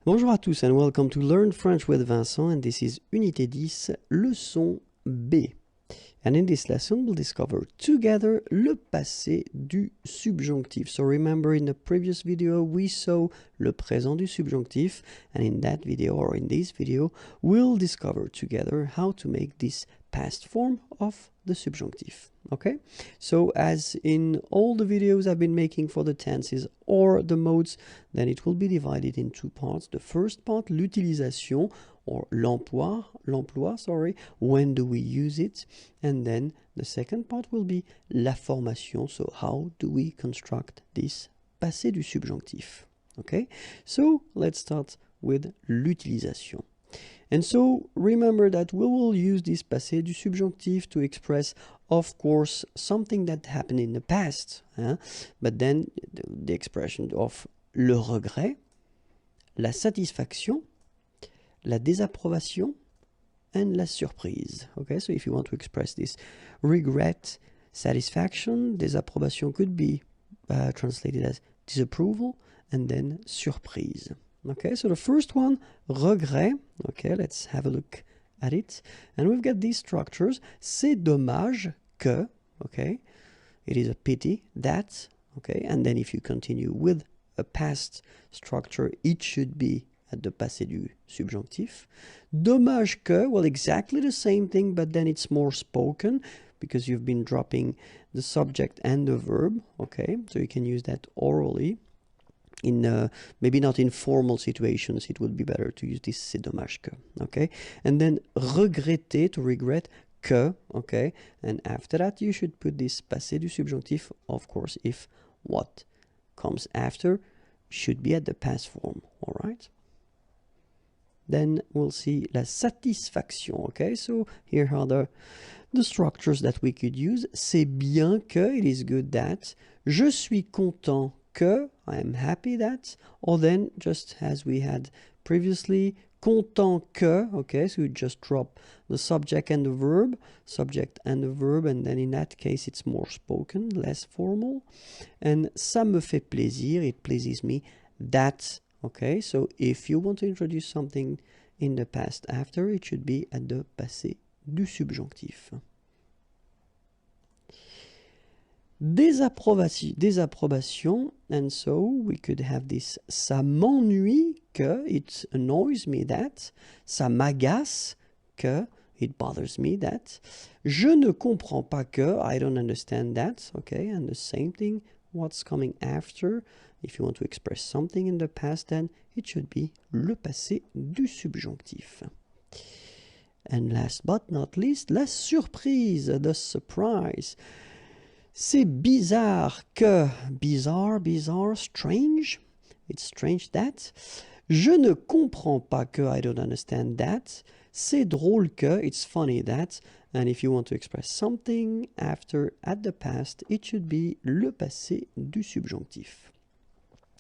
Bonjour à tous and welcome to Learn French with Vincent, and this is Unité 10, leçon B. And in this lesson, we'll discover together le passé du subjonctif. So remember in the previous video, we saw le présent du subjonctif, and in that video or in this video, we'll discover together how to make this past form of the subjunctive. Okay, so as in all the videos I've been making for the tenses or the modes, then it will be divided in two parts. The first part, l'utilisation or l'emploi, sorry, when do we use it? And then the second part will be la formation, so how do we construct this passé du subjonctif? Okay, so let's start with l'utilisation. And so remember that we will use this passé du subjonctif to express, of course, something that happened in the past, but then the expression of le regret, la satisfaction, la désapprobation, and la surprise. Okay, so if you want to express this regret, satisfaction, désapprobation could be translated as disapproval, and then surprise. Okay, so the first one, regret. Okay, let's have a look at it. And we've got these structures. C'est dommage que, okay, it is a pity that, okay, and then if you continue with a past structure, it should be at the passé du subjonctif. Dommage que, well, exactly the same thing, but then it's more spoken because you've been dropping the subject and the verb, okay, so you can use that orally. In maybe not in formal situations, it would be better to use this c'est dommage que, okay? And then regretter, to regret, que, okay? And after that, you should put this passé du subjonctif, of course, if what comes after should be at the past form, all right? Then we'll see la satisfaction, okay? So here are the structures that we could use. C'est bien que, it is good that. Je suis content que, I am happy that. Or then, just as we had previously, content que, okay, so you just drop the subject and the verb, and then in that case it's more spoken, less formal. And ça me fait plaisir, it pleases me that, okay, so if you want to introduce something in the past after, it should be at the passé du subjonctif. Désapprobation, and so we could have this ça m'ennuie que, it annoys me that, ça m'agace que, it bothers me that, je ne comprends pas que, I don't understand that, okay, and the same thing, what's coming after, if you want to express something in the past, then it should be le passé du subjonctif. And last but not least, la surprise, the surprise. C'est bizarre que, bizarre, strange, it's strange that. Je ne comprends pas que, I don't understand that. C'est drôle que, it's funny that. And if you want to express something after, at the past, it should be le passé du subjonctif.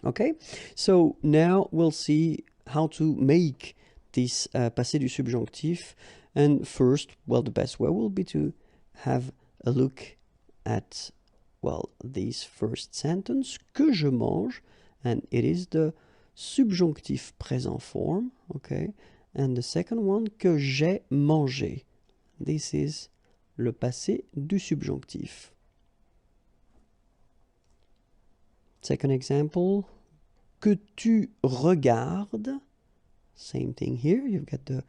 Okay, so now we'll see how to make this passé du subjonctif. And first, well, the best way will be to have a look at, well, this first sentence, que je mange, and it is the subjonctif présent form, okay, and the second one, que j'ai mangé, this is le passé du subjonctif. Second example, que tu regardes, same thing here, you've got the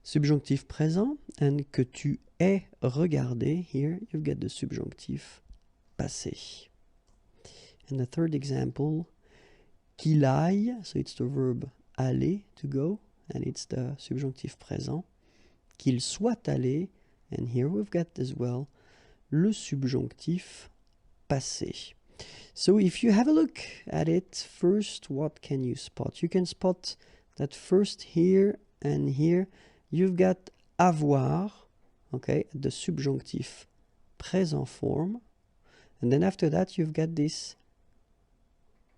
subjonctif présent, and que tu aies regardé, here you've got the subjonctif passé. And the third example, qu'il aille, so it's the verb aller, to go, and it's the subjonctif présent. Qu'il soit allé, and here we've got as well le subjonctif passé. So if you have a look at it, first, what can you spot? You can spot that first here and here, you've got avoir, okay, the subjonctif présent form, and then after that you've got this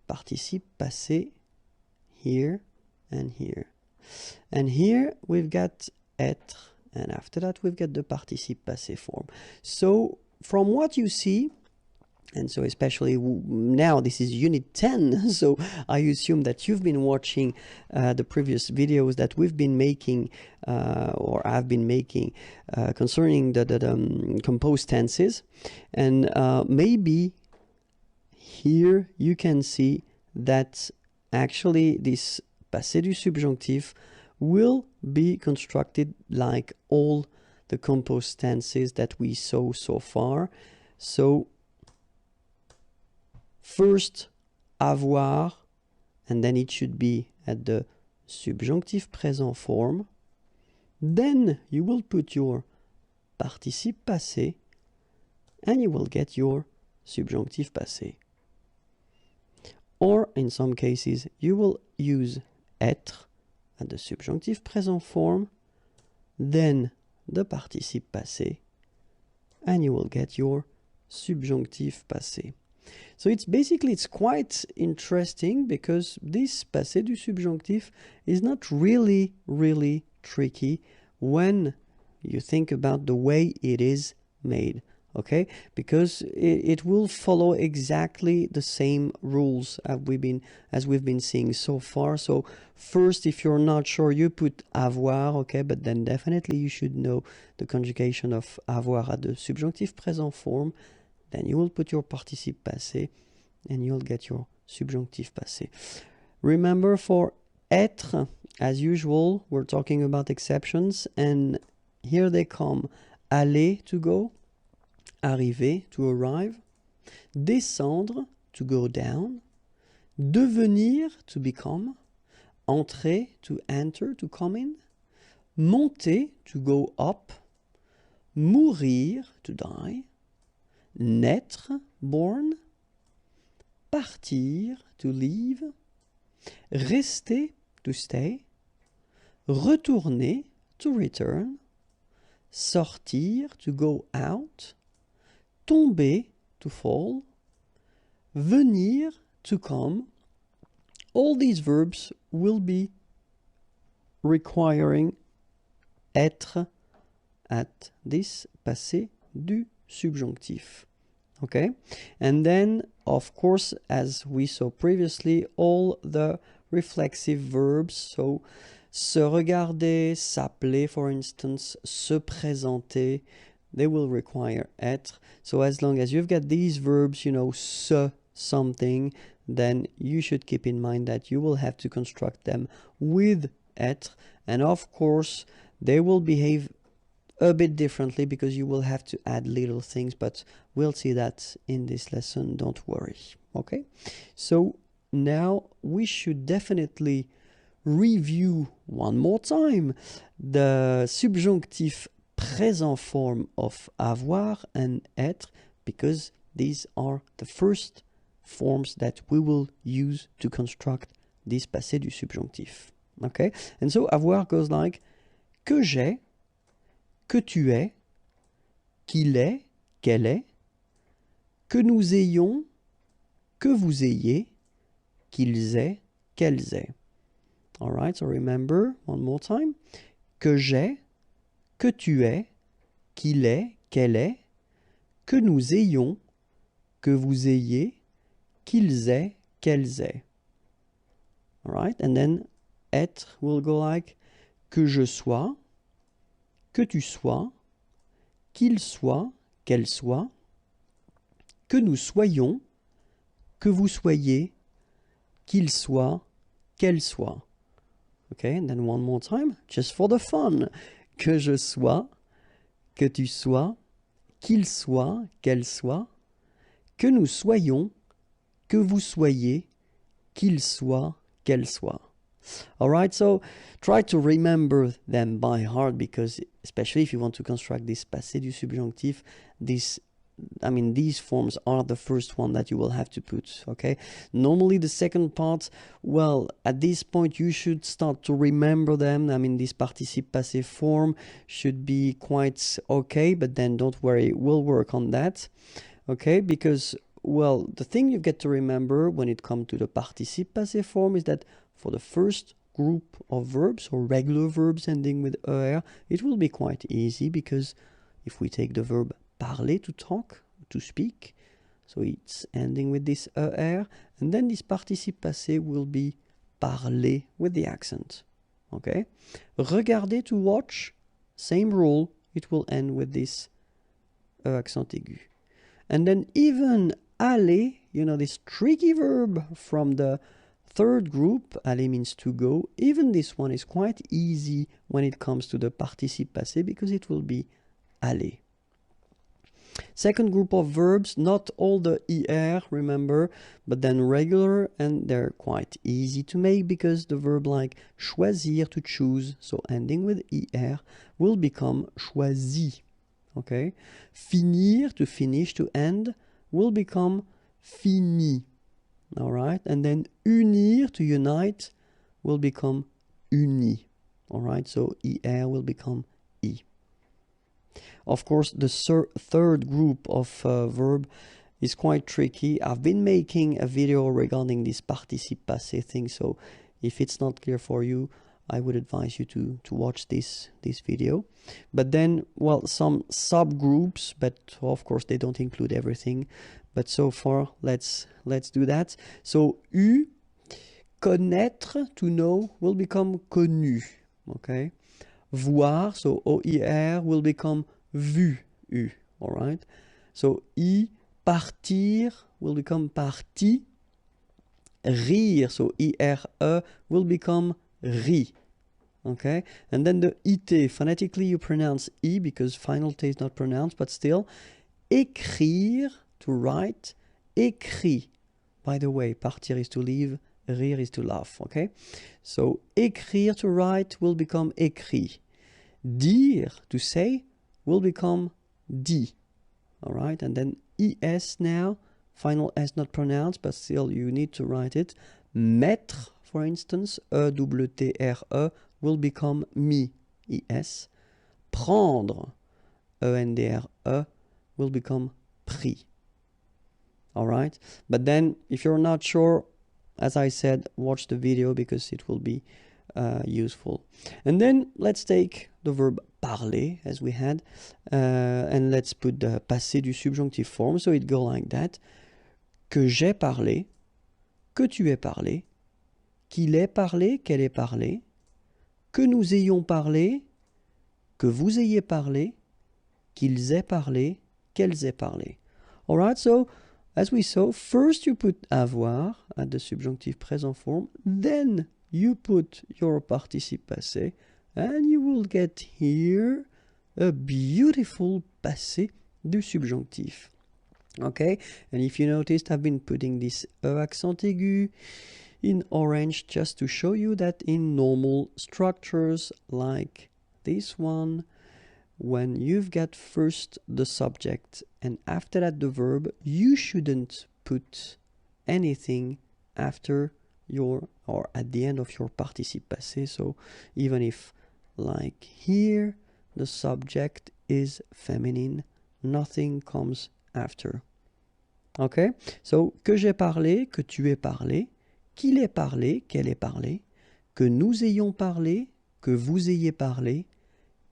participe passé here and here. And here we've got être, and after that we've got the participe passé form. So from what you see, And so especially now, this is unit 10, so I assume that you've been watching the previous videos that we've been making, or I've been making, concerning the composed tenses. And maybe here you can see that actually this passé du subjonctif will be constructed like all the composed tenses that we saw so far. So first, avoir, and then it should be at the subjunctive présent form. Then you will put your participe passé, and you will get your subjunctive passé. Or, in some cases, you will use être at the subjunctive présent form, then the participe passé, and you will get your subjunctive passé. So it's quite interesting, because this passé du subjonctif is not really tricky when you think about the way it is made, okay? Because it will follow exactly the same rules as we've been seeing so far. So first, if you're not sure, you put avoir, okay? But then definitely you should know the conjugation of avoir at the subjunctive présent form. Then you will put your participe passé, and you'll get your subjunctive passé. Remember, for être, as usual, we're talking about exceptions, and here they come. Aller, to go. Arriver, to arrive. Descendre, to go down. Devenir, to become. Entrer, to enter, to come in. Monter, to go up. Mourir, to die. Naître, born. Partir, to leave. Rester, to stay. Retourner, to return. Sortir, to go out. Tomber, to fall. Venir, to come. All these verbs will be requiring être at this passé du subjonctif. Okay? And then, of course, as we saw previously, all the reflexive verbs, so se regarder, s'appeler, for instance, se présenter, they will require être. So as long as you've got these verbs, you know, se something, then you should keep in mind that you will have to construct them with être. And of course, they will behave a bit differently because you will have to add little things, but we'll see that in this lesson, don't worry. Okay? So now we should definitely review one more time the subjunctive présent form of avoir and être, because these are the first forms that we will use to construct this passé du subjonctif. Okay? And so avoir goes like que j'ai, que tu es, qu'il est, qu'elle est, que nous ayons, que vous ayez, qu'ils aient, qu'elles aient. All right, so remember one more time. Que j'ai, que tu es, qu'il est, qu'elle est, que nous ayons, que vous ayez, qu'ils aient, qu'elles aient. All right, and then être will go like que je sois, que tu sois, qu'il soit, qu'elle soit, que nous soyons, que vous soyez, qu'il soit, qu'elle soit. Okay, and then one more time, just for the fun. Que je sois, que tu sois, qu'il soit, qu'elle soit, que nous soyons, que vous soyez, qu'il soit, qu'elle soit. All right, so try to remember them by heart, because especially if you want to construct this passé du subjonctif, these forms are the first one that you will have to put, okay? Normally the second part, well, at this point you should start to remember them. This participe passé form should be quite okay, but then don't worry, we'll work on that, okay? Because, well, the thing you get to remember when it comes to the participe passé form is that for the first group of verbs, or regular verbs ending with er, it will be quite easy, because if we take the verb parler, to talk, to speak, so it's ending with this ER, and then this participe passé will be parler with the accent. Okay? Regarder, to watch, same rule, it will end with this accent aigu. And then even aller, you know, this tricky verb from the third group, aller means to go, even this one is quite easy when it comes to the participe passé because it will be aller. Second group of verbs, not all the ER, remember, but then regular, and they're quite easy to make because the verb like choisir, to choose, so ending with ER, will become choisi. Okay? Finir, to finish, to end, will become fini. All right? And then unir, to unite, will become uni. All right? So ER will become E. Of course, the third group of verb is quite tricky. I've been making a video regarding this participe passé thing, so if it's not clear for you, I would advise you to watch this video. But then, well, some subgroups, but of course they don't include everything. But so far, let's do that. So U, connaître, to know, will become connu. Okay. Voir, so OIR, will become vu, U. All right. So I, partir, will become parti. Rire, so IRE, will become ri. Okay, and then the IT, phonetically you pronounce E because final T is not pronounced, but still. Écrire, to write, écrit. By the way, partir is to leave, rire is to laugh, okay? So écrire, to write, will become écrit. Dire, to say, will become dit. All right, and then ES now, final S not pronounced, but still you need to write it. Mettre, for instance, EWTRE, will become mi, ES. Prendre, ENDRE, will become pris. All right, but then if you're not sure, as I said, watch the video because it will be useful. And then let's take the verb parler as we had, and let's put the passé du subjonctif form. So it go like that. Que j'ai parlé, que tu aies parlé, qu'il ait parlé, qu'elle ait parlé, que nous ayons parlé, que vous ayez parlé, qu'ils aient parlé, qu'elles aient parlé. All right, so as we saw, first you put avoir at the subjunctive present form, then you put your participe passé, and you will get here a beautiful passé du subjonctif. Okay, and if you noticed, I've been putting this accent aigu in orange just to show you that in normal structures like this one, when you've got first the subject and after that the verb, you shouldn't put anything after your or at the end of your participe passé. So even if like here the subject is feminine, nothing comes after. Okay, so que j'ai parlé, que tu aies parlé, qu'il ait parlé, qu'elle ait parlé, que nous ayons parlé, que vous ayez parlé,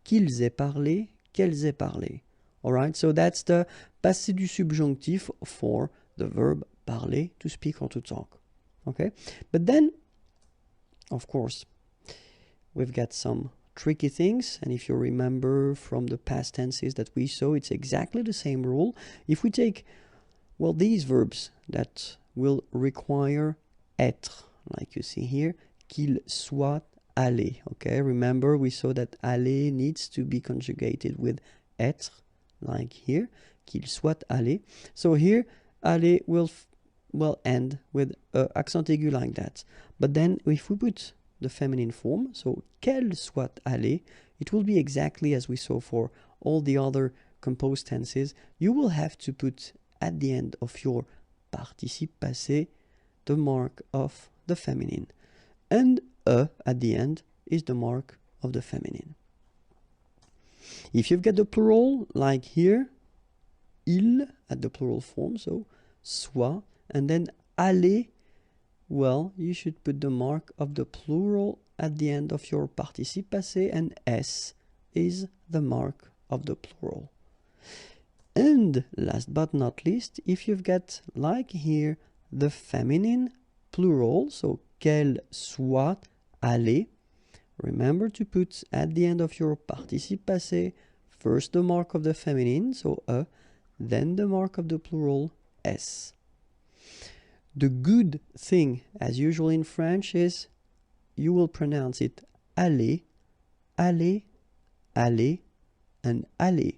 qu'ils aient parlé, qu'elles aient parlé. All right, so that's the passé du subjonctif for the verb parler, to speak or to talk. Okay, but then, of course, we've got some tricky things, and if you remember from the past tenses that we saw, it's exactly the same rule. If we take, well, these verbs that will require être, like you see here, qu'il soit allé. Okay, remember we saw that aller needs to be conjugated with être, like here, qu'il soit allé. So here, aller will end with accent aigu like that. But then if we put the feminine form, so qu'elle soit allée, it will be exactly as we saw for all the other composed tenses. You will have to put at the end of your participe passé the mark of the feminine, and at the end is the mark of the feminine. If you've got the plural like here, il at the plural form, so soit, and then aller, well, you should put the mark of the plural at the end of your participe passé, and s is the mark of the plural. And last but not least, if you've got, like here, the feminine plural, so qu'elle soit allée, remember to put at the end of your participe passé first the mark of the feminine, so a, then the mark of the plural, s. The good thing, as usual in French, is you will pronounce it aller, aller, aller, and aller.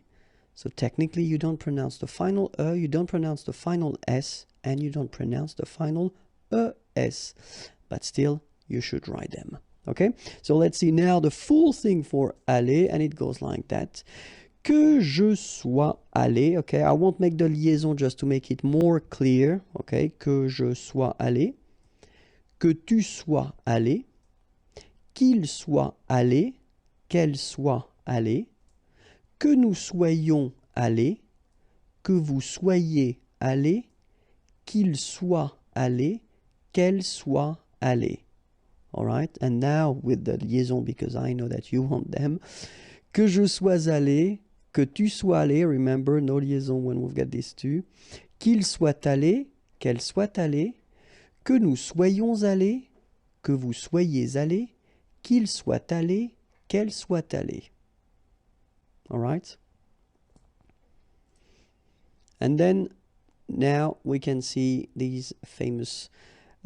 So technically you don't pronounce the final E, you don't pronounce the final S, and you don't pronounce the final ES. But still, you should write them. Okay? So let's see now the full thing for aller, and it goes like that. Que je sois allé, okay? I won't make the liaison just to make it more clear, okay? Que je sois allé. Que tu sois allé. Qu'il soit allé. Qu'elle soit allée. Que nous soyons allés, que vous soyez allés, qu'il soit allé, qu'elle soit allée. All right, and now with the liaison, because I know that you want them. Que je sois allé, que tu sois allé, remember, no liaison when we've got these two. Qu'il soit allé, qu'elle soit allée, que nous soyons allés, que vous soyez allés, qu'il soit allé, qu'elle soit allée. All right. And then now we can see these famous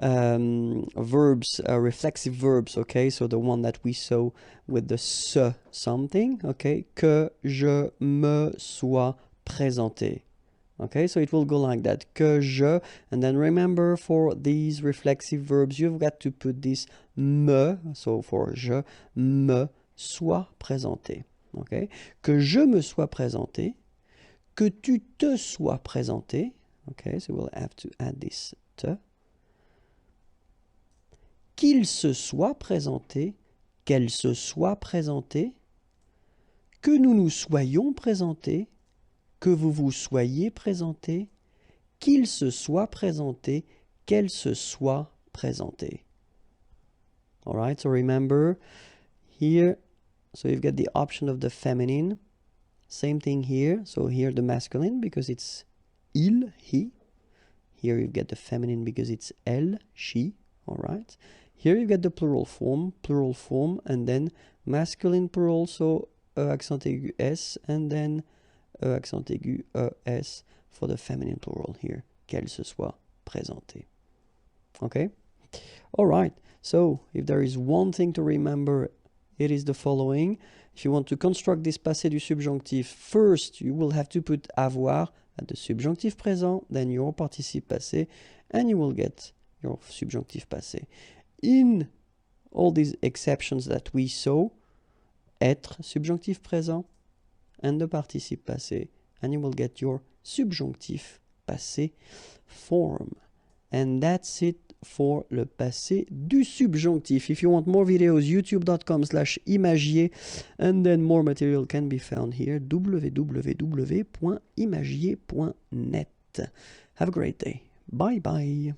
verbs, reflexive verbs, okay? So the one that we saw with the se something, okay? Que je me sois présenté. Okay, so it will go like that. Que je, and then remember for these reflexive verbs, you've got to put this me, so for je me sois présenté. Okay? Que je me sois présenté, que tu te sois présenté, okay, so we'll have to add this te, qu'il se soit présenté, qu'elle se soit présentée, que nous nous soyons présentés, que vous vous soyez présenté, qu'il se soit présenté, qu'elle se soit présentée. All right, so remember here, so you've got the option of the feminine. Same thing here. So here the masculine because it's il, he. Here you've got the feminine because it's elle, she. All right. Here you've got the plural form, and then masculine plural, so e accent aigu s, and then e accent aigu es for the feminine plural here. Qu'elle se soit présentée. Okay. All right. So if there is one thing to remember, it is the following. If you want to construct this passé du subjonctif, first you will have to put avoir at the subjonctif présent, then your participe passé, and you will get your subjonctif passé. In all these exceptions that we saw, être, subjonctif présent, and the participe passé, and you will get your subjonctif passé form. And that's it for le passé du subjonctif. If you want more videos, youtube.com/imagier, and then more material can be found here, www.imagier.net. Have a great day. Bye bye.